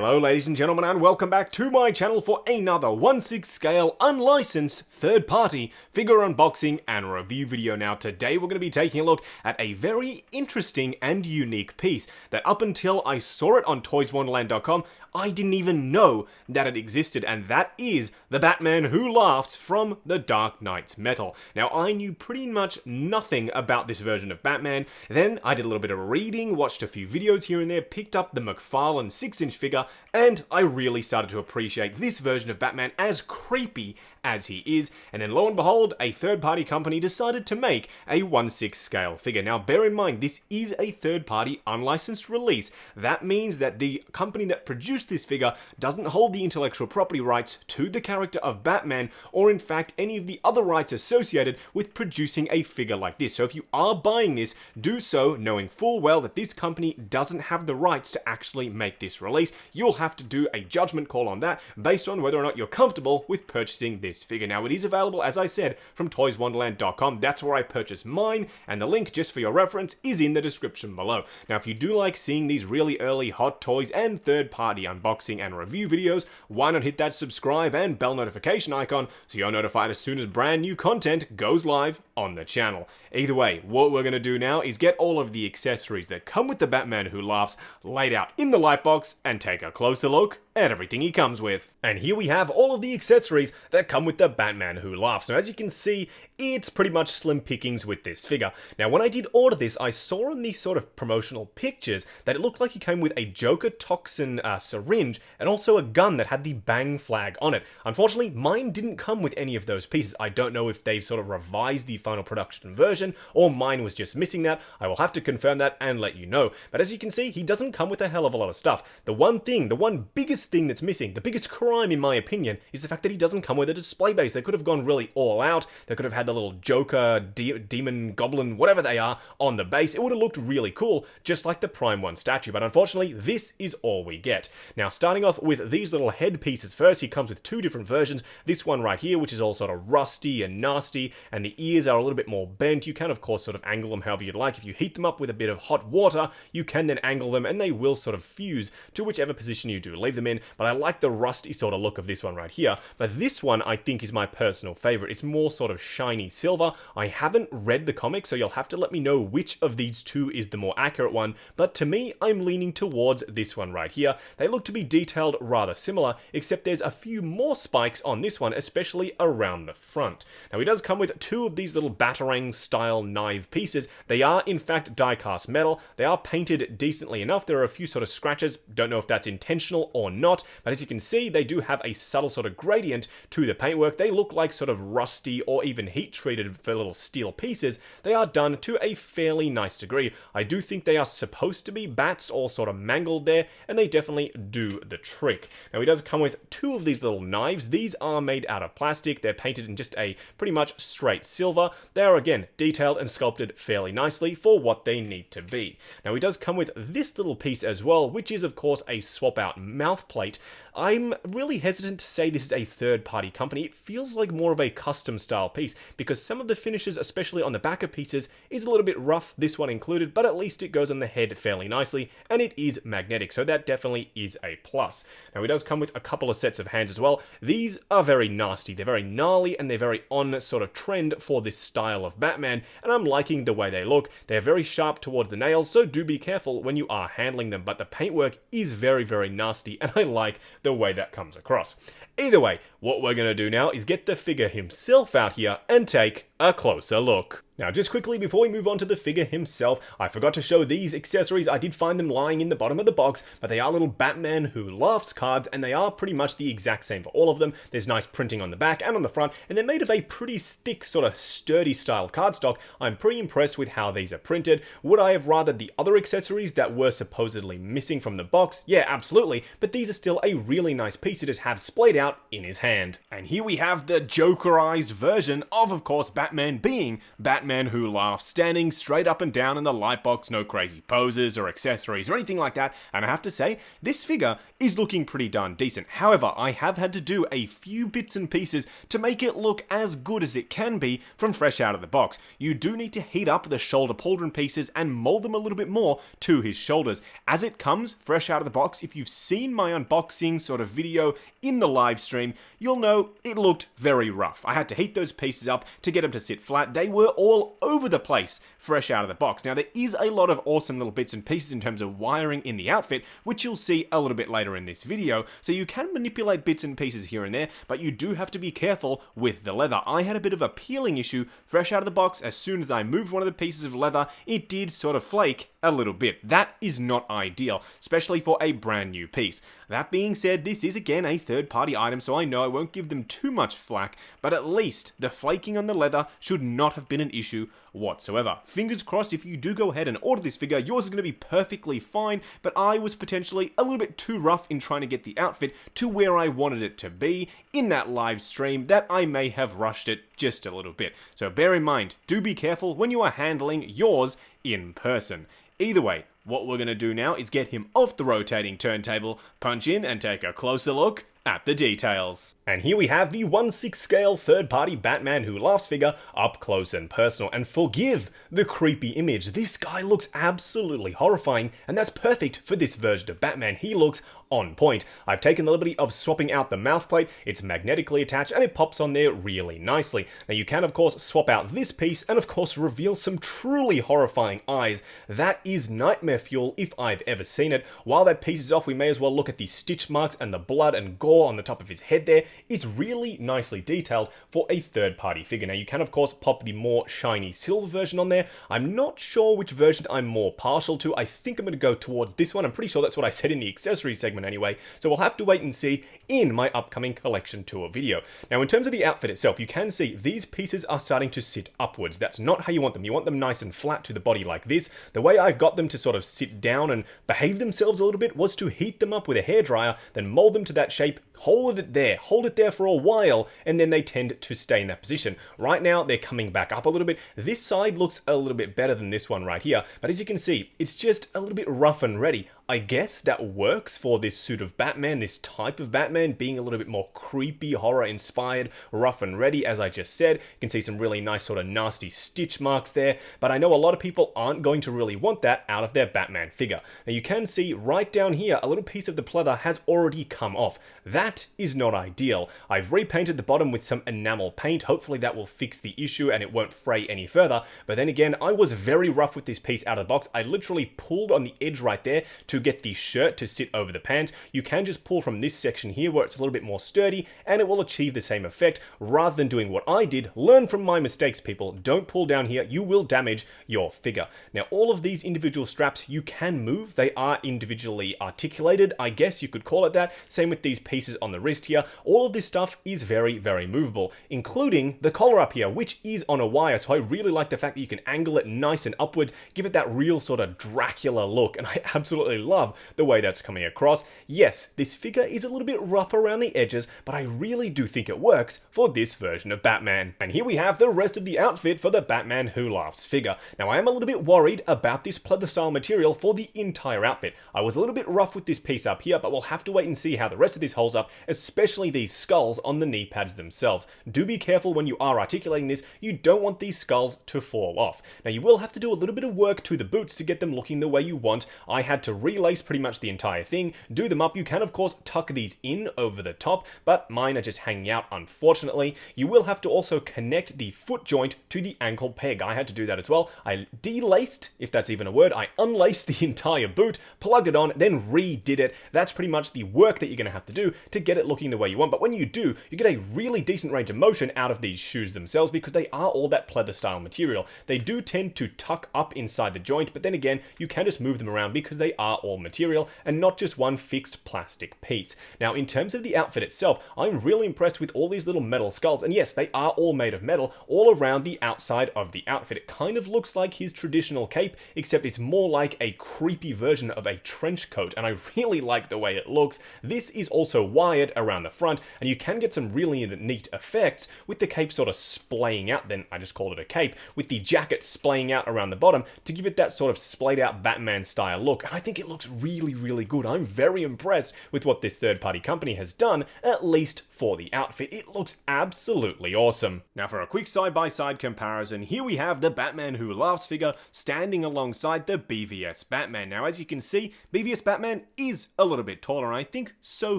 Hello ladies and gentlemen, and welcome back to my channel for another 1/6 scale unlicensed third-party figure unboxing and review video. Now today we're going to be taking a look at a very interesting and unique piece that up until I saw it on toyswonderland.com, I didn't even know that it existed, and that is the Batman Who Laughs from The Dark Knight's Metal. Now I knew pretty much nothing about this version of Batman, then I did a little bit of reading, watched a few videos here and there, picked up the McFarlane 6-inch figure, and I really started to appreciate this version of Batman, as creepy as he is. And then lo and behold, a third-party company decided to make a 1/6 scale figure. Now bear in mind, this is a third-party unlicensed release. That means that the company that produced this figure doesn't hold the intellectual property rights to the character of Batman, or in fact any of the other rights associated with producing a figure like this. So if you are buying this, do so knowing full well that this company doesn't have the rights to actually make this release. You'll have to do a judgment call on that based on whether or not you're comfortable with purchasing this figure. Now it is available, as I said, from toyswonderland.com. That's where I purchased mine, and the link, just for your reference, is in the description below. Now if you do like seeing these really early hot toys and third-party unboxing and review videos, why not hit that subscribe and bell notification icon so you're notified as soon as brand new content goes live on the channel. Either way, what we're going to do now is get all of the accessories that come with the Batman Who Laughs laid out in the light box and take a closer look at everything he comes with. And here we have all of the accessories that come with the Batman Who Laughs. Now as you can see, it's pretty much slim pickings with this figure. Now when I did order this, I saw in these sort of promotional pictures that it looked like he came with a Joker toxin syringe and also a gun that had the bang flag on it. Unfortunately, mine didn't come with any of those pieces. I don't know if they've sort of revised the final production version or mine was just missing that. I will have to confirm that and let you know. But as you can see, he doesn't come with a hell of a lot of stuff. The one biggest thing that's missing, the biggest crime in my opinion, is the fact that he doesn't come with a display base. They could have gone really all out. They could have had the little Joker, demon, goblin, whatever they are, on the base. It would have looked really cool, just like the Prime 1 statue. But unfortunately, this is all we get. Now, starting off with these little head pieces first, he comes with two different versions. This one right here, which is all sort of rusty and nasty, and the ears are a little bit more bent. You can, of course, sort of angle them however you'd like. If you heat them up with a bit of hot water, you can then angle them, and they will sort of fuse to whichever position you do leave them in. But I like the rusty sort of look of this one right here. But this one, I think, is my personal favorite. It's more sort of shiny silver. I haven't read the comic, so you'll have to let me know which of these two is the more accurate one. But to me, I'm leaning towards this one right here. They look to be detailed rather similar, except there's a few more spikes on this one, especially around the front. Now, he does come with two of these little Batarang-style knife pieces. They are, in fact, die-cast metal. They are painted decently enough. There are a few sort of scratches. Don't know if that's intentional or not, but as you can see, they do have a subtle sort of gradient to the paintwork. They look like sort of rusty or even heat-treated for little steel pieces. They are done to a fairly nice degree. I do think they are supposed to be bats all sort of mangled there, and they definitely do the trick. Now, he does come with two of these little knives. These are made out of plastic. They're painted in just a pretty much straight silver. They are, again, detailed and sculpted fairly nicely for what they need to be. Now, he does come with this little piece as well, which is, of course, a swap-out mouth plate. I'm really hesitant to say this is a third-party company. It feels like more of a custom-style piece, because some of the finishes, especially on the back of pieces, is a little bit rough, this one included, but at least it goes on the head fairly nicely, and it is magnetic, so that definitely is a plus. Now, it does come with a couple of sets of hands as well. These are very nasty. They're very gnarly, and they're very on sort of trend for this style of Batman, and I'm liking the way they look. They're very sharp towards the nails, so do be careful when you are handling them, but the paintwork is very, very nasty, and I like the way that comes across. Either way, what we're going to do now is get the figure himself out here and take a closer look. Now, just quickly before we move on to the figure himself, I forgot to show these accessories. I did find them lying in the bottom of the box, but they are little Batman Who Laughs cards, and they are pretty much the exact same for all of them. There's nice printing on the back and on the front, and they're made of a pretty thick, sort of sturdy style cardstock. I'm pretty impressed with how these are printed. Would I have rathered the other accessories that were supposedly missing from the box? Yeah, absolutely, but these are still a really nice piece to just have splayed out in his hand. And here we have the Jokerized version of course, Batman being Batman Batman Who Laughs, standing straight up and down in the light box, no crazy poses or accessories or anything like that, and I have to say, this figure is looking pretty darn decent. However, I have had to do a few bits and pieces to make it look as good as it can be from fresh out of the box. You do need to heat up the shoulder pauldron pieces and mold them a little bit more to his shoulders. As it comes fresh out of the box, if you've seen my unboxing sort of video in the live stream, you'll know it looked very rough. I had to heat those pieces up to get them to sit flat. They were all over the place fresh out of the box. Now, there is a lot of awesome little bits and pieces in terms of wiring in the outfit, which you'll see a little bit later in this video, so you can manipulate bits and pieces here and there, but you do have to be careful with the leather. I had a bit of a peeling issue fresh out of the box. As soon as I moved one of the pieces of leather, it did sort of flake a little bit. That is not ideal, especially for a brand new piece. That being said, this is again a third-party item, so I know I won't give them too much flack, but at least the flaking on the leather should not have been an issue whatsoever. Fingers crossed, if you do go ahead and order this figure, yours is going to be perfectly fine, but I was potentially a little bit too rough in trying to get the outfit to where I wanted it to be in that live stream, that I may have rushed it just a little bit. So bear in mind, do be careful when you are handling yours in person. Either way, what we're going to do now is get him off the rotating turntable, punch in and take a closer look at the details. And here we have the 1/6 scale third-party Batman Who Laughs figure up close and personal. And forgive the creepy image, this guy looks absolutely horrifying, and that's perfect for this version of Batman. He looks on point. I've taken the liberty of swapping out the mouth plate. It's magnetically attached and it pops on there really nicely. Now you can of course swap out this piece and of course reveal some truly horrifying eyes. That is nightmare fuel if I've ever seen it. While that piece is off, we may as well look at the stitch marks and the blood and gore on the top of his head there. It's really nicely detailed for a third-party figure. Now you can of course pop the more shiny silver version on there. I'm not sure which version I'm more partial to. I think I'm going to go towards this one. I'm pretty sure that's what I said in the accessories segment anyway, so we'll have to wait and see in my upcoming collection tour video. Now in terms of the outfit itself, you can see these pieces are starting to sit upwards. That's not how you want them. You want them nice and flat to the body like this. The way I got them to sort of sit down and behave themselves a little bit was to heat them up with a hairdryer, then mold them to that shape, hold it there for a while, and then they tend to stay in that position. Right now they're coming back up a little bit. This side looks a little bit better than this one right here, but as you can see, it's just a little bit rough and ready. I guess that works for this suit of Batman, this type of Batman, being a little bit more creepy, horror-inspired, rough and ready, as I just said. You can see some really nice sort of nasty stitch marks there, but I know a lot of people aren't going to really want that out of their Batman figure. Now you can see right down here, a little piece of the pleather has already come off. That is not ideal. I've repainted the bottom with some enamel paint. Hopefully that will fix the issue and it won't fray any further, but then again, I was very rough with this piece out of the box. I literally pulled on the edge right there to get the shirt to sit over the pants. You can just pull from this section here where it's a little bit more sturdy and it will achieve the same effect rather than doing what I did. Learn from my mistakes, people. Don't pull down here. You will damage your figure. Now, all of these individual straps you can move. They are individually articulated, I guess you could call it that. Same with these pieces on the wrist here. All of this stuff is very, very movable, including the collar up here, which is on a wire. So I really like the fact that you can angle it nice and upwards, give it that real sort of Dracula look, and I absolutely love the way that's coming across. Yes, this figure is a little bit rough around the edges, but I really do think it works for this version of Batman. And here we have the rest of the outfit for the Batman Who Laughs figure. Now I am a little bit worried about this pleather style material for the entire outfit. I was a little bit rough with this piece up here, but we'll have to wait and see how the rest of this holds up, especially these skulls on the knee pads themselves. Do be careful when you are articulating this. You don't want these skulls to fall off. Now you will have to do a little bit of work to the boots to get them looking the way you want. I had to relace pretty much the entire thing, do them up. You can of course tuck these in over the top, but mine are just hanging out, unfortunately. You will have to also connect the foot joint to the ankle peg. I had to do that as well. I delaced, if that's even a word, I unlaced the entire boot, plugged it on, then redid it. That's pretty much the work that you're going to have to do to get it looking the way you want. But when you do, you get a really decent range of motion out of these shoes themselves because they are all that pleather style material. They do tend to tuck up inside the joint, but then again, you can just move them around because they are all material and not just one fixed plastic piece. Now, in terms of the outfit itself, I'm really impressed with all these little metal skulls, and yes, they are all made of metal all around the outside of the outfit. It kind of looks like his traditional cape, except it's more like a creepy version of a trench coat, and I really like the way it looks. This is also white wired around the front, and you can get some really neat effects with the cape sort of splaying out, then I just called it a cape, with the jacket splaying out around the bottom to give it that sort of splayed out Batman style look, and I think it looks really, really good. I'm very impressed with what this third-party company has done, at least for the outfit. It looks absolutely awesome. Now for a quick side-by-side comparison, here we have the Batman Who Laughs figure standing alongside the BVS Batman. Now as you can see, BVS Batman is a little bit taller, and I think so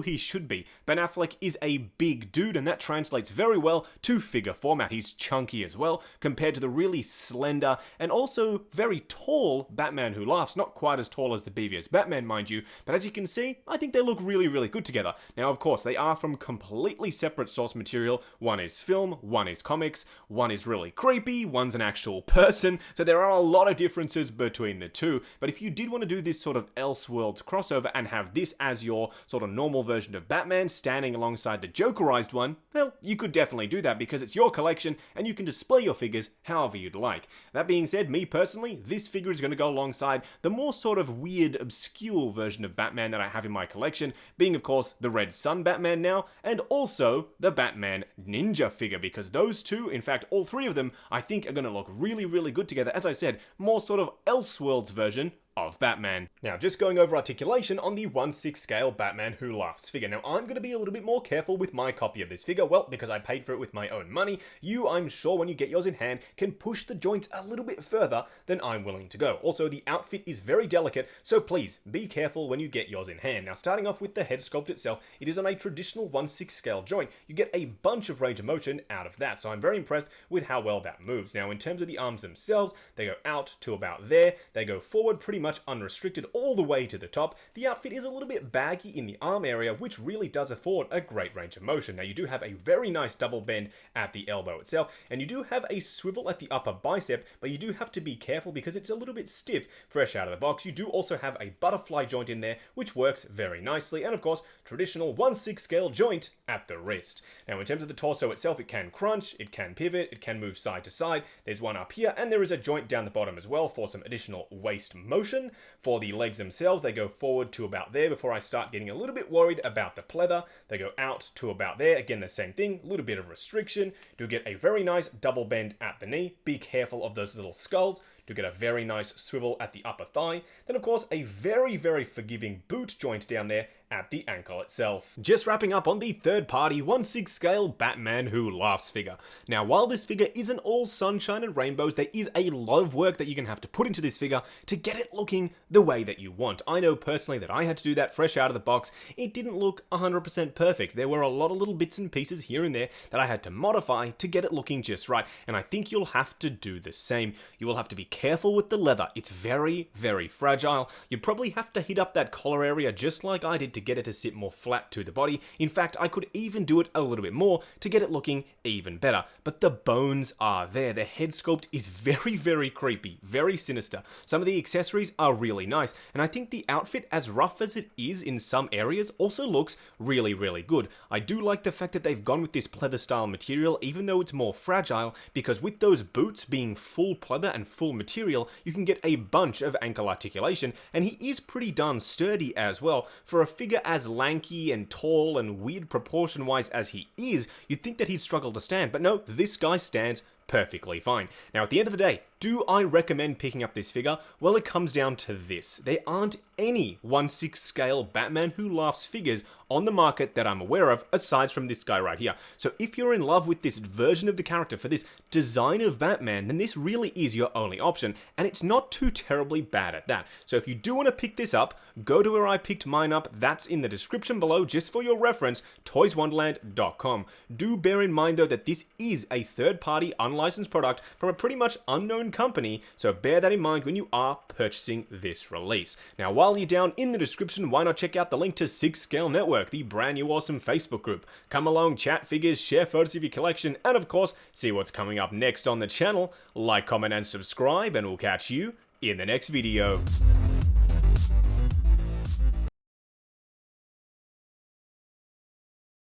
he should be. Ben Affleck is a big dude, and that translates very well to figure format. He's chunky as well, compared to the really slender and also very tall Batman Who Laughs. Not quite as tall as the BVS Batman, mind you, but as you can see, I think they look really, really good together. Now, of course, they are from completely separate source material. One is film, one is comics, one is really creepy, one's an actual person, so there are a lot of differences between the two. But if you did want to do this sort of Elseworlds crossover and have this as your sort of normal version of Batman standing alongside the Jokerized one, well, you could definitely do that because it's your collection and you can display your figures however you'd like. That being said, me personally, this figure is going to go alongside the more sort of weird, obscure version of Batman that I have in my collection, being of course the Red Sun Batman now, and also the Batman Ninja figure, because those two, in fact all three of them, I think are going to look really, really good together. As I said, more sort of Elseworlds version of Batman. Now, just going over articulation on the 1/6 scale Batman Who Laughs figure. Now, I'm going to be a little bit more careful with my copy of this figure, well, because I paid for it with my own money. You, I'm sure, when you get yours in hand, can push the joints a little bit further than I'm willing to go. Also, the outfit is very delicate, so please, be careful when you get yours in hand. Now, starting off with the head sculpt itself, it is on a traditional 1/6 scale joint. You get a bunch of range of motion out of that, so I'm very impressed with how well that moves. Now, in terms of the arms themselves, they go out to about there, they go forward pretty much unrestricted all the way to the top. The outfit is a little bit baggy in the arm area, which really does afford a great range of motion. Now, you do have a very nice double bend at the elbow itself, and you do have a swivel at the upper bicep, but you do have to be careful because it's a little bit stiff fresh out of the box. You do also have a butterfly joint in there, which works very nicely, and of course, traditional 1/6 scale joint at the wrist. Now, in terms of the torso itself, it can crunch, it can pivot, it can move side to side. There's one up here, and there is a joint down the bottom as well for some additional waist motion. For the legs themselves, they go forward to about there before I start getting a little bit worried about the pleather. They go out to about there. Again, the same thing, a little bit of restriction. Do get a very nice double bend at the knee. Be careful of those little skulls. Do get a very nice swivel at the upper thigh. Then, of course, a very, very forgiving boot joint down there at the ankle itself. Just wrapping up on the third-party 1/6 scale Batman Who Laughs figure. Now, while this figure isn't all sunshine and rainbows, there is a lot of work that you're going to have to put into this figure to get it looking the way that you want. I know personally that I had to do that fresh out of the box. It didn't look 100% perfect. There were a lot of little bits and pieces here and there that I had to modify to get it looking just right, and I think you'll have to do the same. You will have to be careful with the leather. It's very, very fragile. You probably have to hit up that collar area just like I did to get it to sit more flat to the body. In fact, I could even do it a little bit more to get it looking even better. But the bones are there. The head sculpt is very, very creepy, very sinister. Some of the accessories are really nice, and I think the outfit, as rough as it is in some areas, also looks really, really good. I do like the fact that they've gone with this pleather style material, even though it's more fragile, because with those boots being full pleather and full material, you can get a bunch of ankle articulation, and he is pretty darn sturdy as well. For a figure as lanky and tall and weird proportion-wise as he is, you'd think that he'd struggle to stand, but no, this guy stands perfectly fine. Now, at the end of the day, do I recommend picking up this figure? Well, it comes down to this. There aren't any 1/6 scale Batman Who Laughs figures on the market that I'm aware of, aside from this guy right here. So if you're in love with this version of the character for this design of Batman, then this really is your only option, and it's not too terribly bad at that. So if you do want to pick this up, go to where I picked mine up. That's in the description below, just for your reference, toyswonderland.com. Do bear in mind, though, that this is a third-party, unlicensed product from a pretty much unknown company, so bear that in mind when you are purchasing this release. Now, while you're down in the description, why not check out the link to 6 Scale Network, the brand new awesome Facebook group. Come along, chat figures, share photos of your collection, and of course, see what's coming up next on the channel. Like, comment, and subscribe, and we'll catch you in the next video.